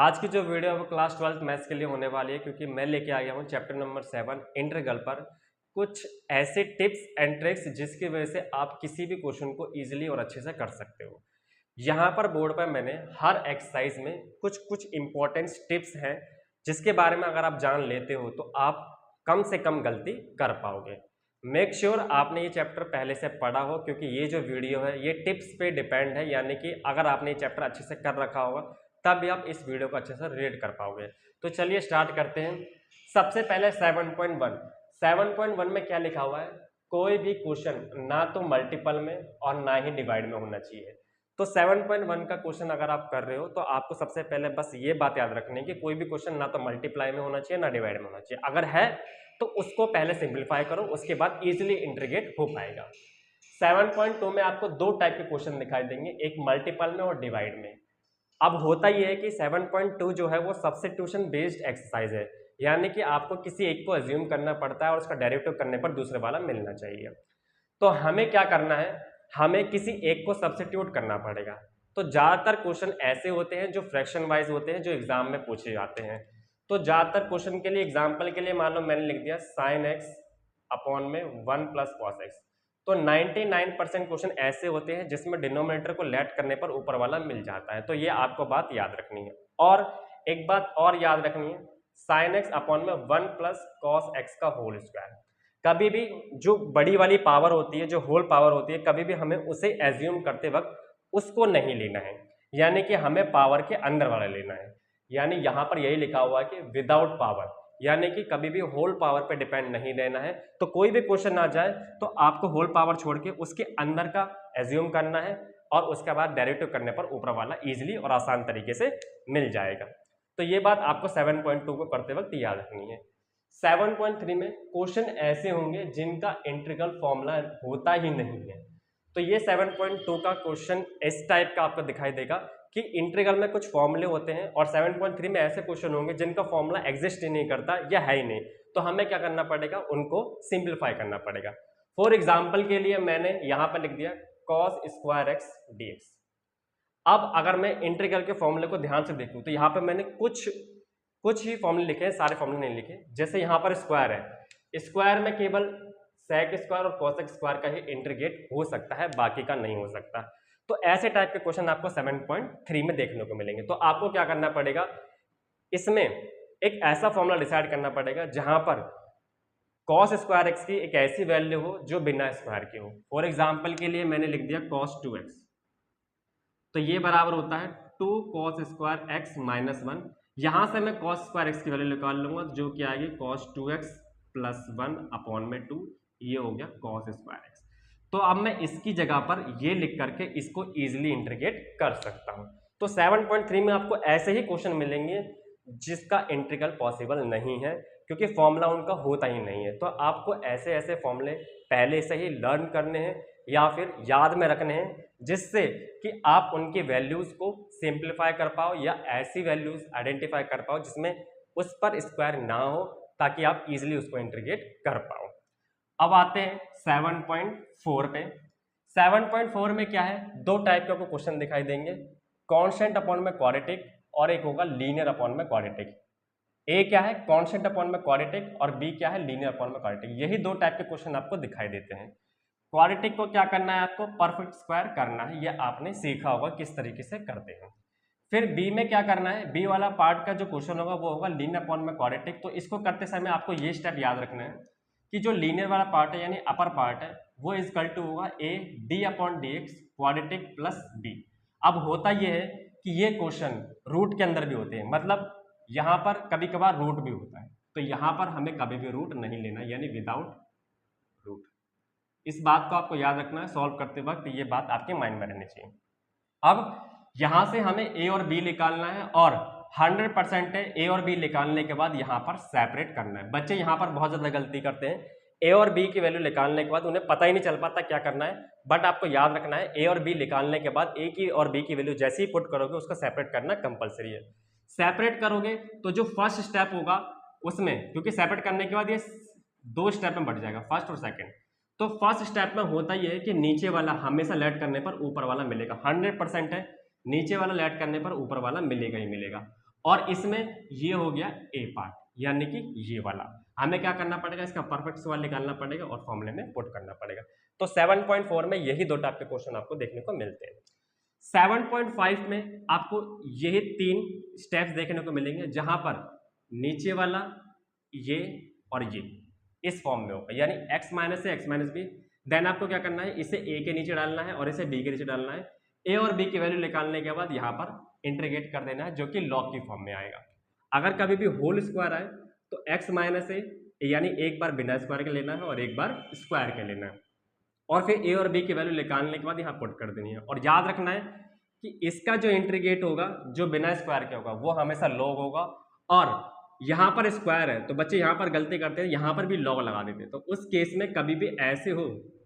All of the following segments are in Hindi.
आज की जो वीडियो है वो क्लास 12th मैथ्स के लिए होने वाली है, क्योंकि मैं लेके आ गया हूँ चैप्टर नंबर 7 इंटीग्रल पर कुछ ऐसे टिप्स एंड ट्रिक्स जिसकी वजह से आप किसी भी क्वेश्चन को इजीली और अच्छे से कर सकते हो। यहाँ पर बोर्ड पर मैंने हर एक्सरसाइज में कुछ कुछ इंपॉर्टेंट टिप्स हैं जिसके बारे में अगर आप जान लेते हो तो आप कम से कम गलती कर पाओगे। मेक श्योर आपने ये चैप्टर पहले से पढ़ा हो, क्योंकि ये जो वीडियो है ये टिप्स पे डिपेंड है, यानी कि अगर आपने ये चैप्टर अच्छे से कर रखा होगा तब भी आप इस वीडियो को अच्छे से रीड कर पाओगे। तो चलिए स्टार्ट करते हैं। सबसे पहले 7.1 में क्या लिखा हुआ है, कोई भी क्वेश्चन ना तो मल्टीपल में और ना ही डिवाइड में होना चाहिए। तो 7.1 का क्वेश्चन अगर आप कर रहे हो तो आपको सबसे पहले बस ये बात याद रखनी है कि कोई भी क्वेश्चन ना तो मल्टीप्लाई में होना चाहिए ना डिवाइड में होना चाहिए। अगर है तो उसको पहले सिंप्लीफाई करो, उसके बाद इजीली इंटीग्रेट हो पाएगा। 7.2 में आपको दो टाइप के क्वेश्चन दिखाई देंगे, एक मल्टीपल में और डिवाइड में। अब होता यह है कि 7.2 जो है वो सब्स्टिट्यूशन बेस्ड एक्सरसाइज है, यानी कि आपको किसी एक को अज्यूम करना पड़ता है और उसका डेरिवेटिव करने पर दूसरे वाला मिलना चाहिए। तो हमें क्या करना है, हमें किसी एक को सब्स्टिट्यूट करना पड़ेगा। तो ज़्यादातर क्वेश्चन ऐसे होते हैं जो फ्रैक्शन वाइज होते हैं, जो एग्जाम में पूछे जाते हैं। तो ज़्यादातर क्वेश्चन के लिए एग्जाम्पल के लिए मान लो मैंने लिख दिया sin x अपॉन में 1 प्लस cos x। तो 99% क्वेश्चन ऐसे होते हैं जिसमें डिनोमिनेटर को लेट करने पर ऊपर वाला मिल जाता है। तो ये आपको बात याद रखनी है। और एक बात और याद रखनी है, sin x अपॉन में 1 प्लस cos x का होल स्क्वायर। कभी भी जो बड़ी वाली पावर होती है, जो होल पावर होती है, कभी भी हमें उसे एज्यूम करते वक्त उसको नहीं लेना है, यानी कि हमें पावर के अंदर वाला लेना है। यानी यहां पर यही लिखा हुआ है कि विदाउट पावर, यानी कि कभी भी होल पावर पे डिपेंड नहीं रहना है। तो कोई भी क्वेश्चन आ जाए तो आपको होल पावर छोड़ के उसके अंदर का एज्यूम करना है और उसके बाद डेरिवेटिव करने पर ऊपर वाला इजीली और आसान तरीके से मिल जाएगा। तो ये बात आपको 7.2 को करते वक्त याद रखनी है। 7.3 में क्वेश्चन ऐसे होंगे जिनका इंटीग्रल फॉर्मूला होता ही नहीं है। तो ये 7.2 का क्वेश्चन इस टाइप का आपको दिखाई देगा कि इंटीग्रल में कुछ फॉर्मूले होते हैं और 7.3 में ऐसे क्वेश्चन होंगे जिनका फॉर्मूला एग्जिस्ट ही नहीं करता या है ही नहीं। तो हमें क्या करना पड़ेगा, उनको सिंप्लीफाई करना पड़ेगा। फॉर एग्जाम्पल के लिए मैंने यहां पर लिख दिया cos स्क्वायर x dx। अब अगर मैं इंटीग्रल के फॉर्मूले को ध्यान से देखूं तो यहाँ पे मैंने कुछ ही फॉर्मूले लिखे हैं, सारे फॉर्मूले नहीं लिखे। जैसे यहाँ पर स्क्वायर है, स्क्वायर में केवल sec स्क्वायर और cos स्क्वायर का ही इंटीग्रेट हो सकता है, बाकी का नहीं हो सकता। तो ऐसे टाइप के क्वेश्चन आपको 7.3 में देखने को मिलेंगे। तो आपको क्या करना पड़ेगा, इसमें एक ऐसा फॉर्मूला डिसाइड करना पड़ेगा जहां पर cos स्क्वायर x की एक ऐसी वैल्यू हो जो बिना स्क्वायर की हो। फॉर एग्जाम्पल के लिए मैंने लिख दिया cos 2x, तो ये बराबर होता है 2 cos स्क्वायर x माइनस 1। यहां से मैं cos स्क्वायर x की वैल्यू निकाल लूंगा जो कि आएगी cos 2x प्लस 1 अपॉन में 2, ये हो गया cos स्क्वायर x। तो अब मैं इसकी जगह पर ये लिख करके इसको इजीली इंटीग्रेट कर सकता हूं। तो 7.3 में आपको ऐसे ही क्वेश्चन मिलेंगे जिसका इंटीग्रल पॉसिबल नहीं है, क्योंकि फॉर्मूला उनका होता ही नहीं है। तो आपको ऐसे ऐसे फॉर्मूले पहले से ही लर्न करने हैं या फिर याद में रखने हैं, जिससे कि आप उनकी वैल्यूज को सिंप्लीफाई कर पाओ या ऐसी वैल्यूज आइडेंटिफाई कर पाओ जिसमें उस पर स्क्वायर ना हो, ताकि आप इजीली उसको इंटीग्रेट कर पाओ। अब आते हैं 7.4 पे। 7.4 में क्या है, दो टाइप के आपको क्वेश्चन दिखाई देंगे, कांस्टेंट अपॉन में क्वाड्रेटिक और एक होगा लीनियर अपॉन में क्वाड्रेटिक। ए क्या है, कांस्टेंट अपॉन में क्वाड्रेटिक, और बी क्या है, लीनियर अपॉन में क्वाड्रेटिक। यही दो टाइप के क्वेश्चन आपको दिखाई देते हैं। क्वाड्रेटिक को क्या करना है, आपको परफेक्ट स्क्वायर करना है, यह आपने सीखा होगा किस तरीके से करते हैं। फिर बी में क्या करना है, बी वाला पार्ट का जो क्वेश्चन होगा वो होगा लीनियर अपॉन में क्वाड्रेटिक। तो इसको करते समय आपको ये स्टेप याद रखना है कि जो लीनियर वाला पार्ट है यानी अपर पार्ट है वो इक्वल टू होगा a d upon d x quadratic plus b. अब होता यह है कि ये क्वेश्चन रूट के अंदर भी होते हैं, मतलब यहाँ पर कभी कभार रूट भी होता है, तो यहाँ पर हमें कभी भी रूट नहीं लेना, यानी विदाउट रूट। इस बात को आपको याद रखना है सॉल्व करते वक्त, ये बात आपके माइंड में रहनी चाहिए। अब यहां से हमें ए और बी निकालना है और 100% है, ए और बी निकालने के बाद यहां पर सेपरेट करना है। बच्चे यहां पर बहुत ज्यादा गलती करते हैं, ए और बी की वैल्यू निकालने के बाद उन्हें पता ही नहीं चल पाता क्या करना है। बट आपको याद रखना है ए और बी निकालने के बाद ए की और बी की वैल्यू जैसे ही पुट करोगे उसको सेपरेट करना कंपलसरी है। सेपरेट करोगे तो जो फर्स्ट स्टेप होगा उसमें, क्योंकि सेपरेट करने के बाद ये दो स्टेप में बढ़ जाएगा, फर्स्ट और सेकेंड। तो फर्स्ट स्टेप में होता यह है कि नीचे वाला हमेशा लेट करने पर ऊपर वाला मिलेगा, 100% है, नीचे वाला लेट करने पर ऊपर वाला मिलेगा ही मिलेगा। और इसमें ये हो गया ए पार्ट, यानी कि ये वाला। हमें क्या करना पड़ेगा, इसका परफेक्ट सवाल निकालना पड़ेगा और फॉर्मूले में पुट करना पड़ेगा। तो 7.4 में यही दो टाइप के क्वेश्चन आपको देखने को मिलते हैं। 7.5 में आपको यही 3 स्टेप्स देखने को मिलेंगे, जहां पर नीचे वाला ये और ये इस फॉर्म में होगा, यानी x माइनस ए एक्स माइनस बी। देन आपको क्या करना है, इसे a के नीचे डालना है और इसे b के नीचे डालना है। a और b की वैल्यू निकालने के बाद यहाँ पर इंटीग्रेट कर देना है, जो कि लॉग की फॉर्म में आएगा। अगर कभी भी होल स्क्वायर आए तो x माइनस ए, यानी एक बार बिना स्क्वायर के लेना है और एक बार स्क्वायर के लेना है, और फिर a और b की वैल्यू निकालने के बाद यहाँ पुट कर देनी है। और याद रखना है कि इसका जो इंटीग्रेट होगा, जो बिना स्क्वायर के होगा, वो हमेशा लॉग होगा। और यहाँ पर स्क्वायर है तो बच्चे यहाँ पर गलती करते हैं, यहाँ पर भी लॉग लगा देते हैं। तो उस केस में कभी भी ऐसे हो,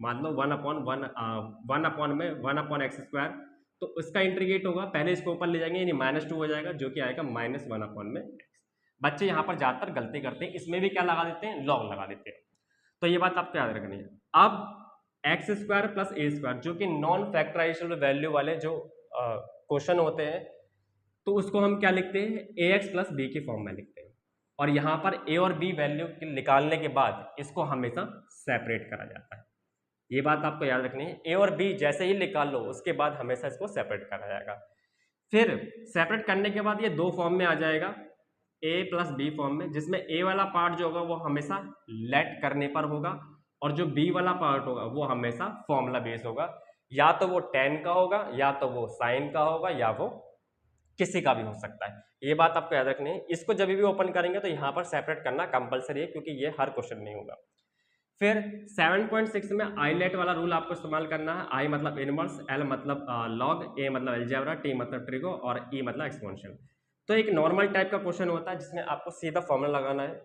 मान लो 1/x², तो उसका इंटीग्रेट होगा, पहले इसको ऊपर ले जाएंगे, यानी -2 हो जाएगा, जो कि आएगा -1/x। बच्चे यहाँ पर ज्यादातर गलती करते हैं, इसमें भी क्या लगा देते हैं, लॉग लगा देते हैं। तो ये बात आपको याद रखनी है। अब x² प्लस a², जो कि नॉन फैक्टराइजेबल वैल्यू वाले जो क्वेश्चन होते हैं, तो उसको हम क्या लिखते हैं, ax प्लस b की फॉर्म में लिखते हैं। और यहाँ पर a और b वैल्यू निकालने के बाद इसको हमेशा सेपरेट करा जाता है। ये बात आपको याद रखनी है, a और b जैसे ही निकाल लो उसके बाद हमेशा इसको सेपरेट करा जाएगा। फिर सेपरेट करने के बाद ये दो फॉर्म में आ जाएगा, a प्लस b फॉर्म में, जिसमें a वाला पार्ट जो होगा वो हमेशा लेट करने पर होगा, और जो b वाला पार्ट होगा वो हमेशा फॉर्मूला बेस होगा। या तो वो tan का होगा, या तो वो sin का होगा, या वो किसी का भी हो सकता है। ये बात आपको याद रखनी है। इसको जब भी ओपन करेंगे तो यहाँ पर सेपरेट करना कंपलसरी है, क्योंकि ये हर क्वेश्चन नहीं होगा। फिर 7.6 में आईलेट वाला रूल आपको इस्तेमाल करना है। आई मतलब इनवर्स, एल मतलब लॉग, ए मतलब अलजेब्रा, टी मतलब ट्रिगो और ई मतलब एक्सपोनेंशियल। तो एक नॉर्मल टाइप का क्वेश्चन होता है जिसमें आपको सीधा फॉर्मूला लगाना है,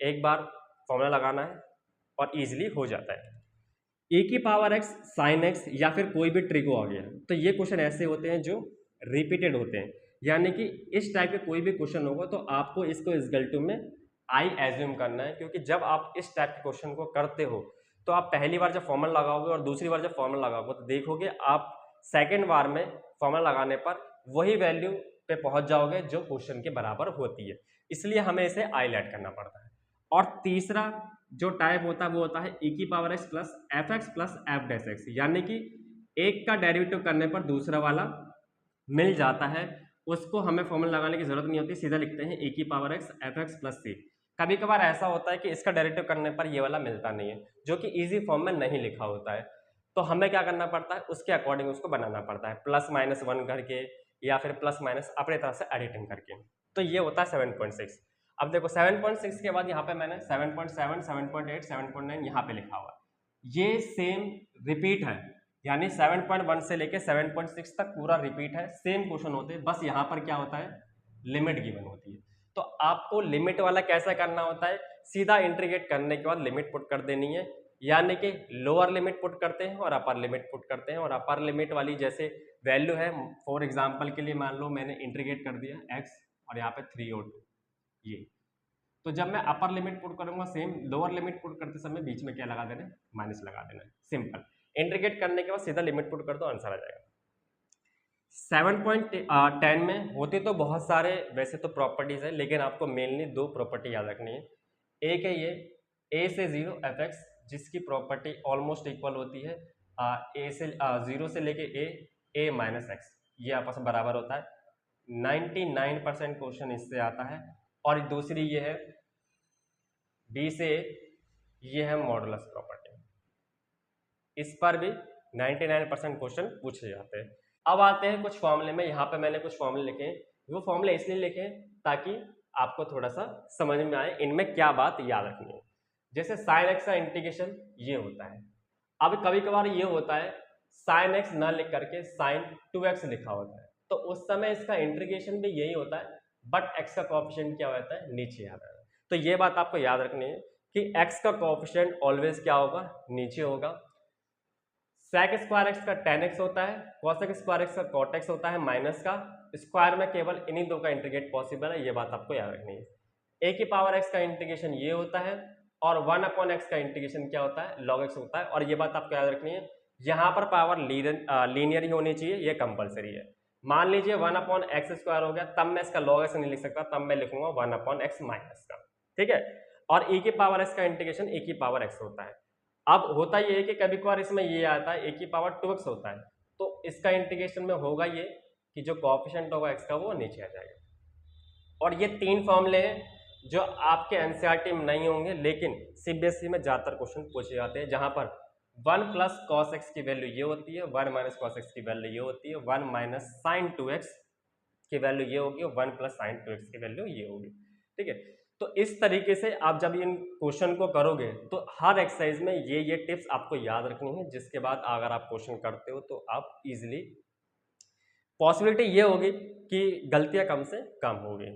एक बार फॉर्मूला लगाना है और इजीली हो जाता है। e की पावर x साइन x या फिर कोई भी ट्रिगो आ गया, तो ये क्वेश्चन ऐसे होते हैं जो रिपीटेड होते हैं, यानी कि इस टाइप के कोई भी क्वेश्चन होगा तो आपको इसको इक्वल टू में आई एज्यूम करना है, क्योंकि जब आप इस टाइप के क्वेश्चन को करते हो तो आप पहली बार जब फॉर्मूला लगाओगे और दूसरी बार जब फॉर्मूला लगाओगे तो देखोगे आप सेकेंड बार में फॉर्मूला लगाने पर वही वैल्यू पे पहुंच जाओगे जो क्वेश्चन के बराबर होती है, इसलिए हमें इसे आईलेट करना पड़ता है। और तीसरा जो टाइप होता है वो होता है e की power x plus F X plus F dash x, यानी कि एक का डेरिवेटिव करने पर दूसरा वाला मिल जाता है, उसको हमें फॉर्मूला लगाने की जरूरत नहीं होती, सीधा लिखते हैं e की power x F X plus C. कभी कभार ऐसा होता है कि इसका डेरिवेटिव करने पर ये वाला मिलता नहीं है, जो कि इजी फॉर्म में नहीं लिखा होता है, तो हमें क्या करना पड़ता है, उसके अकॉर्डिंग उसको बनाना पड़ता है, +-1 करके या फिर प्लस-माइनस अपने तरह से एडिटिंग करके। तो ये होता है 7.6। अब देखो 7.6 के बाद यहाँ पे मैंने 7.7, 7.8, 7.9 यहाँ पे लिखा हुआ है, ये सेम रिपीट है, यानी 7.1 से लेके 7.6 तक पूरा रिपीट है, सेम क्वेश्चन होते हैं, बस यहाँ पर क्या होता है, लिमिट गिवन होती है। तो आपको लिमिट वाला कैसा करना होता है, सीधा इंटीग्रेट करने के बाद लिमिट पुट कर देनी है, यानी कि लोअर लिमिट पुट करते हैं और अपर लिमिट पुट करते हैं, और अपर लिमिट वाली जैसे वैल्यू है, फॉर एग्जांपल के लिए मान लो मैंने इंटीग्रेट कर दिया x और यहाँ पे 3 और 2 ये, तो जब मैं अपर लिमिट पुट करूंगा सेम लोअर लिमिट पुट करते समय बीच में क्या लगा देना है, माइनस लगा देना है, सिंपल। इंटीग्रेट करने के बाद सीधा लिमिट पुट कर दो, आंसर आ जाएगा। 7.10 में होते तो बहुत सारे वैसे तो प्रॉपर्टीज है, लेकिन आपको मेनली दो प्रॉपर्टी याद रखनी है। एक है ये a से 0 fx, जिसकी प्रॉपर्टी ऑलमोस्ट इक्वल होती है a से 0 से लेके a माइनस एक्स, ये आपस में बराबर होता है। 99% क्वेश्चन इससे आता है। और दूसरी ये है b से ये है मॉडुलस प्रॉपर्टी, इस पर भी 99% क्वेश्चन पूछे जाते हैं। अब आते हैं कुछ फॉर्मूले में, यहाँ पे मैंने कुछ फॉर्मूले लिखे हैं, वो फॉर्मूले इसलिए लिखे हैं ताकि आपको थोड़ा सा समझ में आए इनमें क्या बात याद रखनी है। जैसे साइन एक्स का इंटीग्रेशन ये होता है, अब कभी कभार ये होता है साइन एक्स ना लिख करके साइन 2x लिखा होता है, तो उस समय इसका इंटीग्रेशन भी यही होता है, बट x का कोएफिशिएंट क्या होता है, नीचे आता है। तो ये बात आपको याद रखनी है कि x का कोएफिशिएंट ऑलवेज क्या होगा, नीचे होगा। sec स्क्वायर एक्स का tan x होता है, cosec स्क्वायर एक्स का cot x होता है, माइनस का स्क्वायर में केवल इन्हीं दो का इंटीग्रेट पॉसिबल है, ये बात आपको याद रखनी है। a की पावर x का इंटीग्रेशन ये होता है, और 1/x का इंटीग्रेशन क्या होता है, log x होता है। और ये बात आपको याद रखनी है, यहाँ पर पावर लीनियर ही होनी चाहिए, ये कंपलसरी है। मान लीजिए 1/x² हो गया, तब मैं इसका log x नहीं लिख सकता, तब मैं लिखूंगा 1/x माइनस का, ठीक है। और e की पावर x का इंटीग्रेशन e की पावर x होता है। अब होता ये है कि कभी कभार इसमें ये आता है e की पावर 2x होता है, तो इसका इंटीग्रेशन में होगा ये कि जो कोएफिशिएंट होगा x का वो नीचे आ जाएगा। और ये 3 फॉर्मूले हैं जो आपके एनसीईआरटी में नहीं होंगे, लेकिन सीबीएसई में ज़्यादातर क्वेश्चन पूछे जाते हैं, जहां पर 1 प्लस कॉस एक्स की वैल्यू ये होती है, 1 माइनस कॉस एक्स की वैल्यू ये होती है, 1 माइनस साइन 2x की वैल्यू ये होगी, 1 प्लस साइन 2x की वैल्यू ये होगी, ठीक है। तो इस तरीके से आप जब इन क्वेश्चन को करोगे तो हर एक्सरसाइज में ये टिप्स आपको याद रखनी है, जिसके बाद अगर आप क्वेश्चन करते हो तो आप इजीली, पॉसिबिलिटी ये होगी कि गलतियां कम से कम होगी।